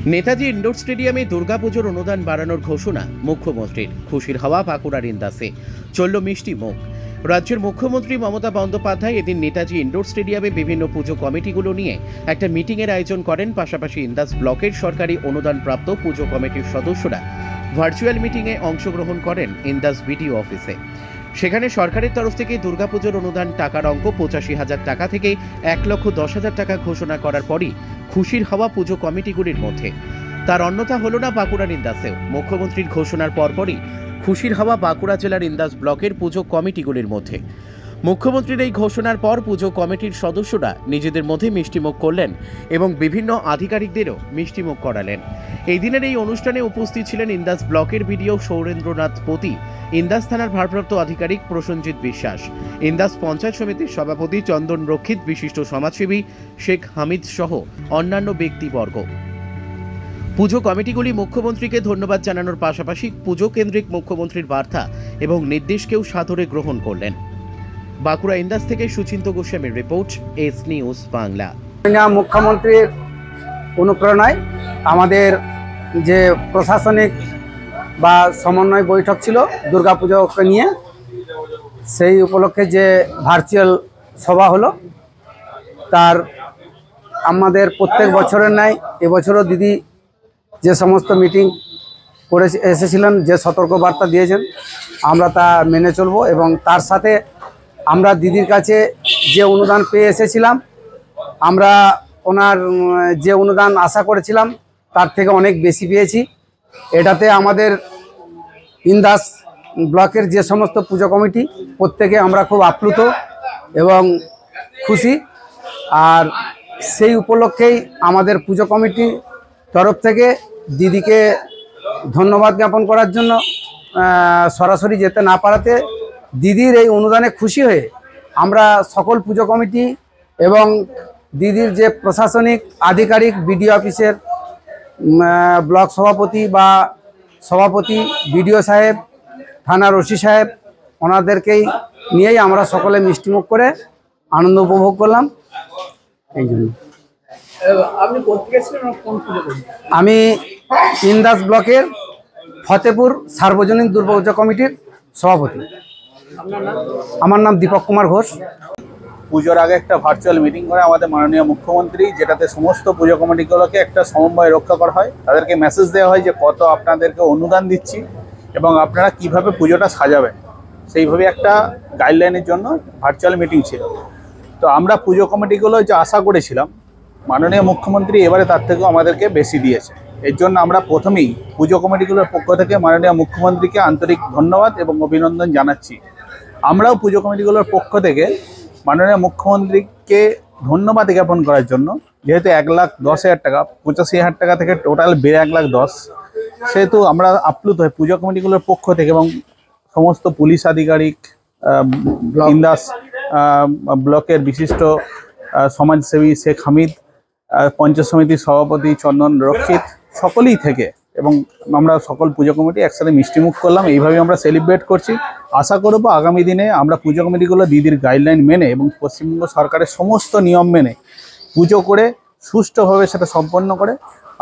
Netaji indoor স্টেডিয়ামে দুর্গাপুজোর অনুদান বাড়ানোর ঘোষণা মুখ্যমন্ত্রীর। খুশির হাওয়া বাঁকুড়ার ইন্দাসে, চলল মিষ্টি মুখ। রাজ্যের মুখ্যমন্ত্রী মমতা বন্দ্যোপাধ্যায় এদিন নেতাজি ইন্ডোর স্টেডিয়ামে বিভিন্ন পুজো কমিটিগুলো নিয়ে একটা মিটিংয়ের আয়োজন করেন। পাশাপাশি ইন্দাস ব্লকের সরকারি অনুদানপ্রাপ্ত পুজো কমিটির সদস্যরা ভার্চুয়াল মিটিংয়ে অংশগ্রহণ করেন ইন্দাস বিডিও অফিসে। সেখানে সরকারের তরফ থেকে দুর্গাপুজোর অনুদান টাকার অঙ্ক 85,000 টাকা থেকে 1,10,000 টাকা ঘোষণা করার পরই খুশির হাওয়া পুজো কমিটিগুলির মধ্যে। তার অন্যথা হল না বাঁকুড়ার ইন্দাসেও। মুখ্যমন্ত্রীর ঘোষণার পরপরই খুশির হাওয়া বাঁকুড়া জেলার ইন্দাস ব্লকের পুজো কমিটিগুলির মধ্যে। মুখ্যমন্ত্রীর এই ঘোষণার পর পুজো কমিটির সদস্যরা নিজেদের মধ্যে মিষ্টিমুখ করলেন এবং বিভিন্ন আধিকারিকদেরও মিষ্টিমুখ করালেন। এই দিনের এই অনুষ্ঠানে উপস্থিত ছিলেন ইন্দাস ব্লকের বিডিও সৌরেন্দ্রনাথ পতি, ইন্দাস থানার ভারপ্রাপ্ত আধিকারিক প্রসেনজিৎ বিশ্বাস, ইন্দাস পঞ্চায়েত সমিতির সভাপতি চন্দন রক্ষিত, বিশিষ্ট সমাজসেবী শেখ হামিদ সহ অন্যান্য ব্যক্তিবর্গ। পুজো কমিটিগুলি মুখ্যমন্ত্রীকে ধন্যবাদ জানানোর পাশাপাশি পুজো কেন্দ্রিক মুখ্যমন্ত্রীর বার্তা এবং নির্দেশকেও সাদরে গ্রহণ করলেন। বাঁকুড়া ইন্দাস থেকে সুচিন্ত গোস্বামীর রিপোর্ট, এস নিউজ বাংলা। মুখ্যমন্ত্রীর অনুপ্রেরণায় আমাদের যে প্রশাসনিক বা সমন্বয় বৈঠক ছিল দুর্গাপুজোকে নিয়ে, সেই উপলক্ষে যে ভার্চুয়াল সভা হলো, তার আমাদের প্রত্যেক বছরের ন্যায় এবছরও দিদি যে সমস্ত মিটিং করে এসেছিলেন, যে সতর্কবার্তা দিয়েছেন, আমরা তা মেনে চলব এবং তার সাথে আমরা দিদির কাছে যে অনুদান পেয়ে এসেছিলাম, আমরা ওনার যে অনুদান আশা করেছিলাম তার থেকে অনেক বেশি পেয়েছি। এটাতে আমাদের ইন্দাস ব্লকের যে সমস্ত পুজো কমিটি প্রত্যেকে আমরা খুব আপ্লুত এবং খুশি। আর সেই উপলক্ষেই আমাদের পুজো কমিটি তরফ থেকে দিদিকে ধন্যবাদ জ্ঞাপন করার জন্য সরাসরি যেতে না পারাতে দিদির এই অনুদানে খুশি হয়ে আমরা সকল পুজো কমিটি এবং দিদির যে প্রশাসনিক আধিকারিক, বিডিও অফিসের ব্লক সভাপতি বা সভাপতি, বিডিও সাহেব, থানার ওসি সাহেব, ওনাদেরকেই নিয়েই আমরা সকলে মিষ্টিমুখ করে আনন্দ উপভোগ করলাম। এই জন্য আমি ইন্দাস ব্লকের ফতেপুর সার্বজনীন দুর্গাপুজো কমিটির সভাপতি। আমার নাম দীপক কুমার ঘোষ। পুজোর আগে একটা ভার্চুয়াল মিটিং করে আমাদের মাননীয় মুখ্যমন্ত্রী, যেটাতে সমস্ত পুজো কমিটিগুলোকে একটা সমন্বয় রক্ষা করা হয়, তাদেরকে মেসেজ দেওয়া হয় যে কত আপনাদেরকে অনুদান দিচ্ছি এবং আপনারা কিভাবে পুজোটা সাজাবেন, সেইভাবে একটা গাইডলাইনের জন্য ভার্চুয়াল মিটিং ছিল। তো আমরা পুজো কমিটিগুলো যে আশা করেছিলাম, মাননীয় মুখ্যমন্ত্রী এবারে তার থেকেও আমাদেরকে বেশি দিয়েছে। এর জন্য আমরা প্রথমেই পুজো কমিটিগুলোর পক্ষ থেকে মাননীয় মুখ্যমন্ত্রীকে আন্তরিক ধন্যবাদ এবং অভিনন্দন জানাচ্ছি। আমরাও পুজো কমিটিগুলোর পক্ষ থেকে মাননীয় মুখ্যমন্ত্রীকে ধন্যবাদ জ্ঞাপন করার জন্য, যেহেতু 1,10,000 টাকা, 85,000 টাকা থেকে টোটাল 1,10,000, সেহেতু আমরা আপ্লুত হই পুজো কমিটিগুলোর পক্ষ থেকে এবং সমস্ত পুলিশ আধিকারিক, ইন্দাস ব্লকের বিশিষ্ট সমাজসেবী শেখ হামিদ, পঞ্চায়েত সমিতির সভাপতি চন্দন রক্ষিত, সকলেই থেকে এবং আমরা সকল পুজো কমিটি একসাথে মিষ্টিমুখ করলাম। এইভাবে আমরা সেলিব্রেট করছি। আশা করব আগামী দিনে আমরা পুজো কমিটিগুলো দিদির গাইডলাইন মেনে এবং পশ্চিমবঙ্গ সরকারের সমস্ত নিয়ম মেনে পুজো করে সুষ্ঠুভাবে সেটা সম্পন্ন করে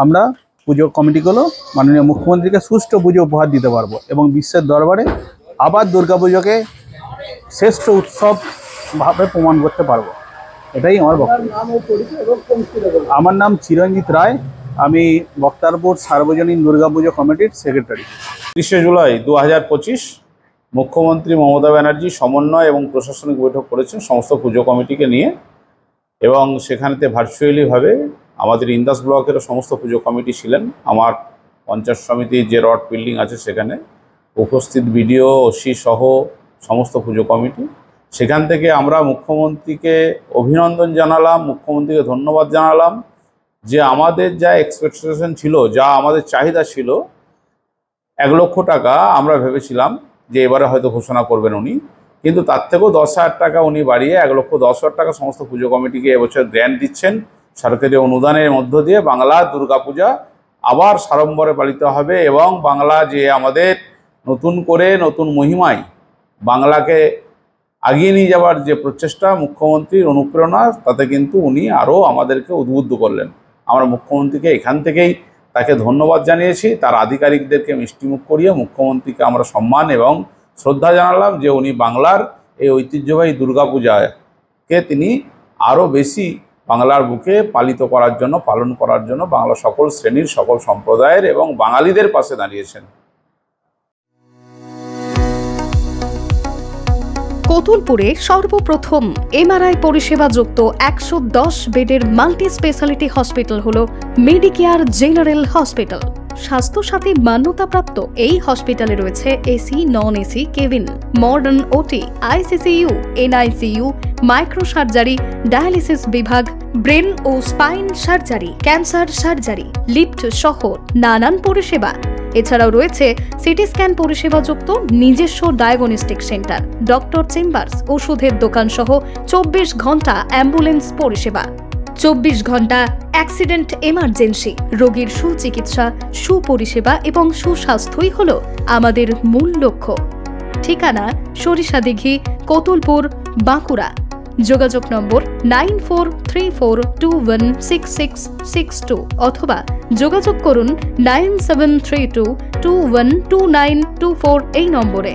আমরা পুজো কমিটিগুলো মাননীয় মুখ্যমন্ত্রীকে সুষ্ঠু পুজো উপহার দিতে পারবো এবং বিশ্বের দরবারে আবার দুর্গাপুজোকে শ্রেষ্ঠ উৎসবভাবে প্রমাণ করতে পারবো। এটাই আমার বক্তব্য। আমার নাম চিরঞ্জিত রায়, আমি বক্তারপুর সার্বজনীন দুর্গাপুজো কমিটির সেক্রেটারি। 30শে জুলাই 2025 মুখ্যমন্ত্রী মমতা ব্যানার্জি সমন্বয় এবং প্রশাসনিক বৈঠক করেছেন সমস্ত পুজো কমিটিকে নিয়ে এবং সেখানেতে ভার্চুয়ালিভাবে আমাদের ইন্দাস ব্লকেরও সমস্ত পুজো কমিটি ছিলেন। আমার পঞ্চায়েত সমিতির যে রড বিল্ডিং আছে সেখানে উপস্থিত বিডিও, ওসি সহ সমস্ত পুজো কমিটি। সেখান থেকে আমরা মুখ্যমন্ত্রীকে অভিনন্দন জানালাম, মুখ্যমন্ত্রীকে ধন্যবাদ জানালাম যে আমাদের যা এক্সপেকটেশন ছিল, যা আমাদের চাহিদা ছিল, 1 লক্ষ টাকা আমরা ভেবেছিলাম যে এবারে হয়তো ঘোষণা করবেন উনি, কিন্তু তার থেকেও 10,000 টাকা উনি বাড়িয়ে 1,10,000 টাকা সমস্ত পুজো কমিটিকে এবছর গ্র্যান্ট দিচ্ছেন। সরকারি অনুদানের মধ্য দিয়ে বাংলার দুর্গাপূজা আবার সাড়ম্বরে পালিত হবে এবং বাংলা যে আমাদের নতুন করে নতুন মহিমায় বাংলাকে আগিয়ে নিয়ে যাওয়ার যে প্রচেষ্টা, মুখ্যমন্ত্রীর অনুপ্রেরণা, তাতে কিন্তু উনি আরও আমাদেরকে উদ্বুদ্ধ করলেন। আমরা মুখ্যমন্ত্রীকে এখান থেকেই তাকে ধন্যবাদ জানিয়েছি। তার আধিকারিকদেরকে মিষ্টিমুখ করিয়ে মুখ্যমন্ত্রীকে আমরা সম্মান এবং শ্রদ্ধা জানালাম যে উনি বাংলার এই ঐতিহ্যবাহী দুর্গাপূজাকে তিনি আরও বেশি বাংলার বুকে পালিত করার জন্য, পালন করার জন্য বাংলা সকল শ্রেণীর, সকল সম্প্রদায়ের এবং বাঙালিদের পাশে দাঁড়িয়েছেন। কোতুলপুরে সর্বপ্রথম এমআরআই পরিষেবা যুক্ত 110 বেডের মাল্টি স্পেশালিটি হসপিটাল হল মেডিকেয়ার জেনারেল হসপিটাল। স্বাস্থ্যসাথী মান্যতাপ্রাপ্ত এই হসপিটালে রয়েছে AC, non AC cabin, modern OT, ICCU, NICU, micro surgery, dialysis বিভাগ, ব্রেন ও spine surgery, cancer surgery, lift সহ নানান পরিষেবা। এছাড়াও রয়েছে সিটি স্ক্যান পরিষেবা যুক্ত নিজস্ব ডায়াগনস্টিক সেন্টার, ডক্টর চেম্বার্স, ওষুধের দোকান সহ 24 ঘন্টা অ্যাম্বুলেন্স পরিষেবা। 24 ঘন্টা অ্যাক্সিডেন্ট এমার্জেন্সি, রোগীর সুচিকিৎসা, সুপরিষেবা এবং সুস্বাস্থ্যই হল আমাদের মূল লক্ষ্য। ঠিকানা সরিষাদিঘি, কোতুলপুর, বাঁকুড়া। যোগাযোগ নম্বর 9434216662 অথবা যোগাযোগ করুন 9732212924 এই নম্বরে।